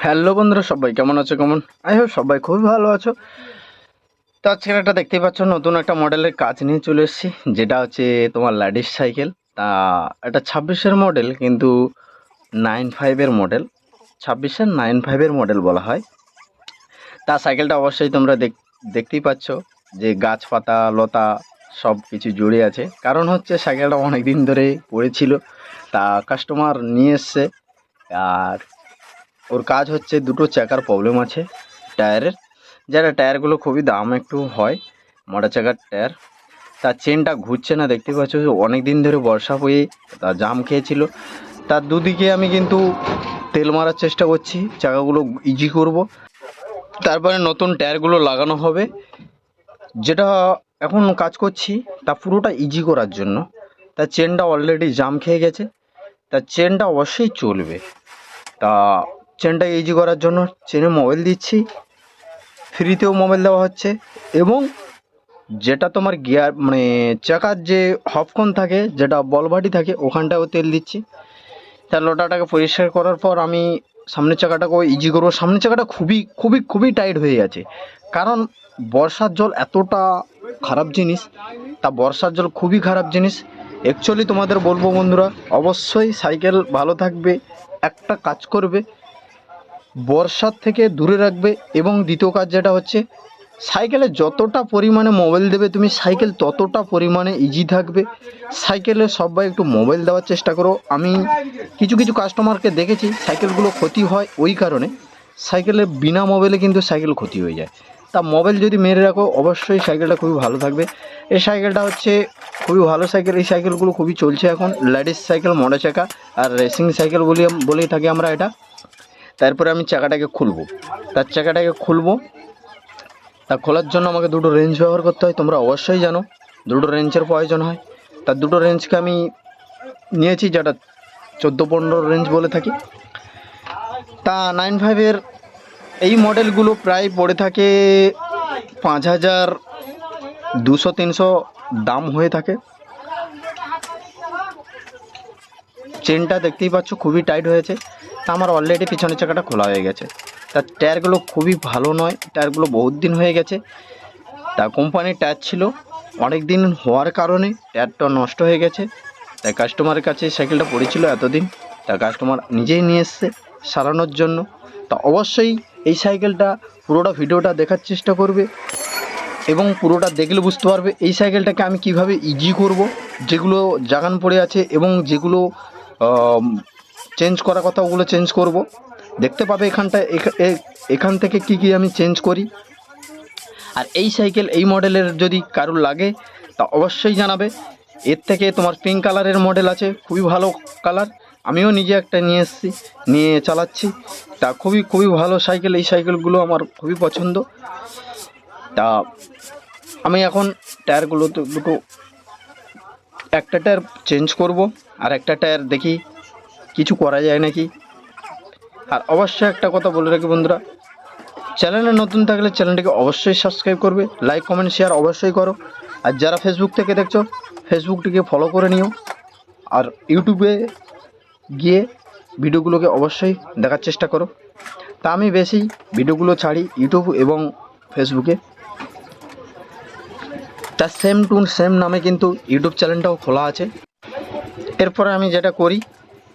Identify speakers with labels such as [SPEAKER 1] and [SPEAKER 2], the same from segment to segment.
[SPEAKER 1] Hello বন্ধুরা, সবাই কেমন আছো? কেমন আই হোপ সবাই খুবই ভালো আছো। তো আজকে একটা দেখতেই পাচ্ছ, নতুন একটা মডেলের কাজ নিয়ে চলে এসেছি, যেটা হচ্ছে তোমার লেডিস সাইকেল। তা এটা 26-এর মডেল, কিন্তু 95-এর মডেল। 26-এর 95-এর মডেল বলা হয়। তা সাইকেলটা অবশ্যই তোমরা দেখতেই পাচ্ছ যে গাছপাতা লতা সব কিছু জুড়ে আছে। কারণ হচ্ছে সাইকেলটা অনেক দিন ধরে পড়েছিল, তা কাস্টমার নিয়ে এসছে। আর ওর কাজ হচ্ছে দুটো চাকার প্রবলেম আছে টায়ারের, যারা টায়ারগুলো খুবই দাম একটু হয়, মোটা চাকার টায়ার। তার চেনটা ঘুরছে না, দেখতে পাচ্ছ অনেক দিন ধরে বর্ষা হয়ে তা জাম খেয়েছিল। তার দুদিকে আমি কিন্তু তেল মারার চেষ্টা করছি, চাকাগুলো ইজি করব, তারপরে নতুন টায়ারগুলো লাগানো হবে। যেটা এখন কাজ করছি তা পুরোটা ইজি করার জন্য। তার চেনটা অলরেডি জাম খেয়ে গেছে, তার চেনটা অবশ্যই চলবে। তা চেনটা ইজি করার জন্য চেনে মোবাইল দিচ্ছি, ফ্রিতেও মোবাইল দেওয়া হচ্ছে। এবং যেটা তোমার গিয়ার মানে চাকার যে হপকন থাকে, যেটা বলবাটি থাকে, ওখানটাও তেল দিচ্ছি। তার লোটাটাকে পরিষ্কার করার পর আমি সামনের চাকাটাকেও ইজি করবো। সামনের চাকাটা খুবই খুবই খুবই টাইট হয়ে গেছে, কারণ বর্ষার জল এতটা খারাপ জিনিস। তা বর্ষার জল খুবই খারাপ জিনিস। অ্যাকচুয়ালি তোমাদের বলবো বন্ধুরা, অবশ্যই সাইকেল ভালো থাকবে, একটা কাজ করবে, বর্ষার থেকে দূরে রাখবে। এবং দ্বিতীয় কাজ যেটা হচ্ছে, সাইকেলে যতটা পরিমাণে মোবাইল দেবে তুমি, সাইকেল ততটা পরিমাণে ইজি থাকবে। সাইকেলে সবাই একটু মোবাইল দেওয়ার চেষ্টা করো। আমি কিছু কিছু কাস্টমারকে দেখেছি সাইকেলগুলো ক্ষতি হয়, ওই কারণে সাইকেলে বিনা মোবাইলে কিন্তু সাইকেল ক্ষতি হয়ে যায়। তা মোবাইল যদি মেরে রাখো, অবশ্যই সাইকেলটা খুবই ভালো থাকবে। এই সাইকেলটা হচ্ছে খুবই ভালো সাইকেল। এই সাইকেলগুলো খুবই চলছে এখন, লেডিস সাইকেল, মোটর চাকা আর রেসিং সাইকেল বলেই থাকি আমরা এটা। তারপরে আমি চাকাটাকে খুলবো, তার চাকাটাকে খুলবো। তা খোলার জন্য আমাকে দুটো রেঞ্জ ব্যবহার করতে হয়, তোমরা অবশ্যই জানো দুটো রেঞ্জের প্রয়োজন হয়। তার দুটো রেঞ্জকে আমি নিয়েছি, যেটা 14-15 রেঞ্জ বলে থাকি। তা 95-এর এই মডেলগুলো প্রায় পড়ে থাকে 5200-300 দাম হয়ে থাকে। চেনটা দেখতেই পাচ্ছ খুবই টাইট হয়েছে। তা আমার অলরেডি পিছনের চাকাটা খোলা হয়ে গেছে। তার টায়ারগুলো খুবই ভালো নয়, টায়ারগুলো বহুত দিন হয়ে গেছে। তা কোম্পানির টায়ার ছিল, অনেক দিন হওয়ার কারণে টায়ারটা নষ্ট হয়ে গেছে। তাই কাস্টমারের কাছে সাইকেলটা পড়েছিল এতদিন, তা কাস্টমার নিজেই নিয়ে এসছে সারানোর জন্য। তা অবশ্যই এই সাইকেলটা পুরোটা ভিডিওটা দেখার চেষ্টা করবে, এবং পুরোটা দেখলে বুঝতে পারবে এই সাইকেলটাকে আমি কিভাবে ইজি করব, যেগুলো জাগান পড়ে আছে এবং যেগুলো চেঞ্জ করার কথা ওগুলো চেঞ্জ করব। দেখতে পাবে এখান থেকে কি কি আমি চেঞ্জ করি। আর এই সাইকেল এই মডেলের যদি কারোর লাগে তা অবশ্যই জানাবে। এর থেকে তোমার পিঙ্ক কালারের মডেল আছে, খুবই ভালো কালার। আমিও নিজে একটা নিয়ে এসেছি, নিয়ে চালাচ্ছি। তা খুবই খুবই ভালো সাইকেল, এই সাইকেলগুলো আমার খুবই পছন্দ। তা আমি এখন টায়ারগুলো তো দুটো, একটা টায়ার চেঞ্জ করব, আর একটা টায়ার দেখি কিছু করা যায় নাকি। আর অবশ্যই একটা কথা বলে রাখি বন্ধুরা, চ্যানেলে নতুন থাকলে চ্যানেলটিকে অবশ্যই সাবস্ক্রাইব করবে, লাইক কমেন্ট শেয়ার অবশ্যই করো। আর যারা ফেসবুক থেকে দেখছো, ফেসবুকটিকে ফলো করে নিও। আর ইউটিউবে গিয়ে ভিডিওগুলোকে অবশ্যই দেখার চেষ্টা করো। তা আমি বেশি ভিডিওগুলো ছাড়ি ইউটিউব এবং ফেসবুকে। তার সেম টু সেম নামে কিন্তু ইউটিউব চ্যানেলটাও খোলা আছে। এরপরে আমি যেটা করি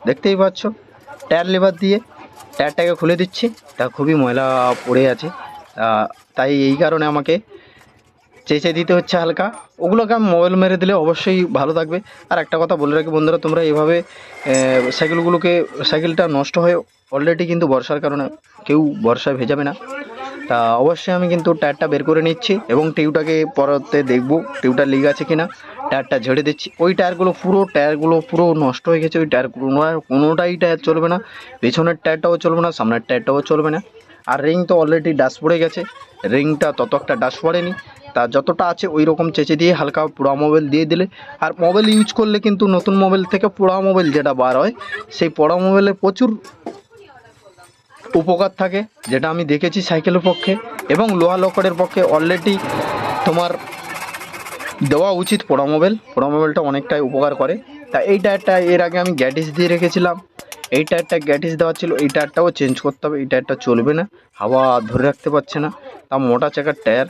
[SPEAKER 1] দেখতেই পাচ্ছ, টায়ার লিভার দিয়ে টায়ারটাকে খুলে দিচ্ছি। তা খুবই ময়লা পড়ে আছে, তাই এই কারণে আমাকে চেঁচে দিতে হচ্ছে হালকা। ওগুলোকে আমি মোবাইল মেরে দিলে অবশ্যই ভালো থাকবে। আর একটা কথা বলে রাখি বন্ধুরা, তোমরা এইভাবে সাইকেলটা নষ্ট হয়ে অলরেডি কিন্তু বর্ষার কারণে কেউ বর্ষায় ভেজাবে না। তা অবশ্যই আমি কিন্তু টায়ারটা বের করে নিচ্ছি এবং টিউটাকে পরতে দেখবো টিউটা লিক আছে কিনা। টায়ারটা ঝেড়ে দিচ্ছি। ওই টায়ারগুলো পুরো নষ্ট হয়ে গেছে। ওই কোনোটাই টায়ার চলবে না, পেছনের টায়ারটাও চলবে না, সামনের টায়ারটাও চলবে না। আর রিং তো অলরেডি ডাস পড়ে গেছে, রিংটা তত একটা ডাস পড়েনি। তা যতটা আছে ওই রকম চেঁচে দিয়ে হালকা পোড়া মোবাইল দিয়ে দিলে। আর মোবাইল ইউজ করলে কিন্তু নতুন মোবাইল থেকে পোড়া মোবাইল যেটা বার হয়, সেই পোড়া মোবাইলে প্রচুর উপকার থাকে, যেটা আমি দেখেছি সাইকেলের পক্ষে এবং লোহা লকড়ের পক্ষে অলরেডি তোমার দেওয়া উচিত। পোড়া মোবাইলটা অনেকটাই উপকার করে। তা এই টায়ারটা এর আগে আমি গ্যাটিস দিয়ে রেখেছিলাম, এই টায়ারটা গ্যাটিস দেওয়া ছিল, এই টায়ারটাও চেঞ্জ করতে হবে। এই টায়ারটা চলবে না, হাওয়া ধরে রাখতে পারছে না। তা মোটা চাকার টায়ার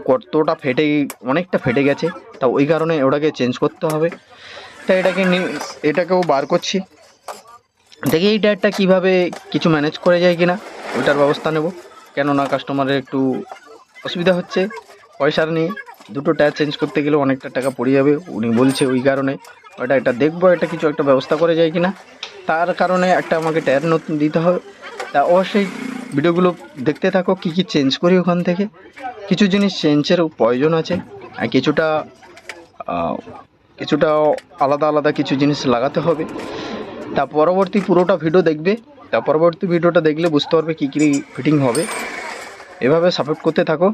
[SPEAKER 1] কতটা অনেকটা ফেটে গেছে, তা ওই কারণে ওটাকে চেঞ্জ করতে হবে। তা এটাকেও বার করছি, দেখি এই টায়ারটা কীভাবে কিছু ম্যানেজ করে যায় কিনা, ওইটার ব্যবস্থা নেব। কেননা কাস্টমারের একটু অসুবিধা হচ্ছে পয়সার নিয়ে, দুটো টায়ার চেঞ্জ করতে গেলে অনেকটা টাকা পড়ে যাবে উনি বলছে, ওই কারণে এটা দেখবো, এটা কিছু একটা ব্যবস্থা করে যায় কিনা। তার কারণে একটা আমাকে টায়ার নতুন দিতে হবে। তা অবশ্যই ভিডিওগুলো দেখতে থাকো, কী কী চেঞ্জ করি ওখান থেকে। কিছু জিনিস চেঞ্জের প্রয়োজন আছে, আর কিছুটা আলাদা আলাদা কিছু জিনিস লাগাতে হবে। তা পরবর্তী পুরোটা ভিডিও দেখবে, তা পরবর্তী ভিডিওটা দেখলে বুঝতে পারবে কী কী ফিটিং হবে। এভাবে সাপোর্ট করতে থাকো।